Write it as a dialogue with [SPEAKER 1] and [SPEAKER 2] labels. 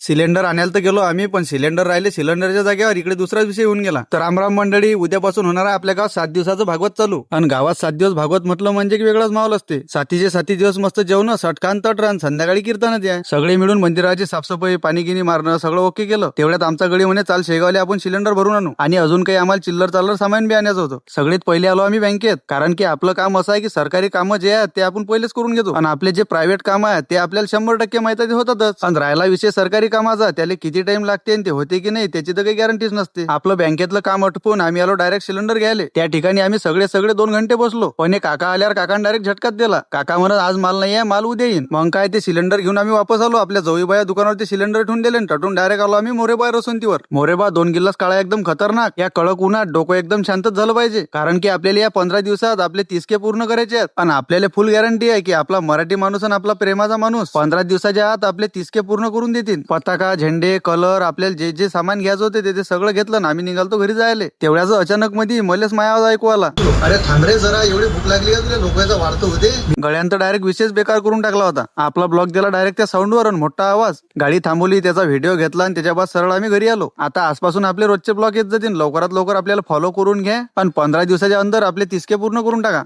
[SPEAKER 1] Cylinder आणायला तर गेलो आम्ही, पण सिलेंडर राहिले सिलेंडरच्या जागेवर इकडे दुसराच विषय होऊन गेला. तर रामराम मंडळी, उद्यापासून होणार आहे आपल्या गावात 7 दिवसाचं भागवत चालू. आणि गावात 7 दिवस भागवत म्हटलं म्हणजे की वेगळाच माहोल असते. 7चे 7 दिवस मस्त जेवण, सटकान तटरान, संध्याकाळी कीर्तनात आहे. सगळे मिळून मंदिराची साफसफाई, पाणी गिनी मारणं सगळं ओके केलं. तेवढ्यात आमचा गडी म्हणे चाल शेगावले आपण सिलेंडर भरून आणू. आणि अजून काही आम्हाला चिल्लर चालर सामान बी आणायचं होतं. सगळ्यात पहिले आलो आम्ही बँकेत, कारण की आपलं काम असं आहे की सरकारी कामं जे आहेत ते आपण पहिलेच करून घेतो. आणि आपले जे प्रायव्हेट काम आहेत ते आपल्याला 100% माहिती होतातच. आणि राहिला विषय सरकारी कामाचा, त्याला किती टाइम लागते आणि ते होते की नाही त्याची तर काही गॅरंटीच नसते. आपलं बँकेतलं काम अटपून आम्ही आलो डायरेक्ट सिलेंडर घ्यायला. त्या ठिकाणी आम्ही सगळे 2 घंटे बसलो. पण काका आल्यावर काकाने डायरेक्ट झटकाच दिला. काका म्हणत आज माल नाही आहे, माल उद्या येईन. मग काय ते सिलेंडर घेऊन आम्ही वापस आलो. आपल्या जवळबाया दुकानावर ते सिलेंडर ठेवून दिले. टटून डायरेक्ट आलो आम्ही मोरेबा रसवंतीवर. मोरेबा 2 गिल्लास काळा एकदम खतरनाक. या कडक उन्हात डोकं एकदम शांतच झालं पाहिजे, कारण की आपल्याला या 15 दिवसात आपले 30 पूर्ण करायचे आहेत. आणि आपल्याला फुल गॅरंटी आहे की आपला मराठी माणूस आणि आपला प्रेमाचा माणूस 15 दिवसाच्या आत आपले 30 पूर्ण करून देतील. पताका, झेंडे, कलर, आपल्याला जे जे सामान घ्यायचं होते ते सगळं घेतलं ना आम्ही निघालतो घरी जायला. तेवढ्याच अचानक मध्ये मलेच माया आवाज ऐकू आला. अरे थांब रे जरा, एवढी भूक लागली का तुला? लोकांचा वाढतो होते. गळ्यांत डायरेक्ट विशेष बेकार करून टाकला होता. आपला ब्लॉक दिला डायरेक्ट त्या साऊंडवर आणि मोठा आवाज. गाडी थांबवली, त्याचा व्हिडिओ घेतला आणि त्याच्या बाद सरळ आम्ही घरी आलो. आता आजपासून आपले रोजचे ब्लॉक येत जातील. लवकरात लवकर आपल्याला फॉलो करून घ्या आणि 15 दिवसाच्या अंदर आपले 30 पूर्ण करून टाका.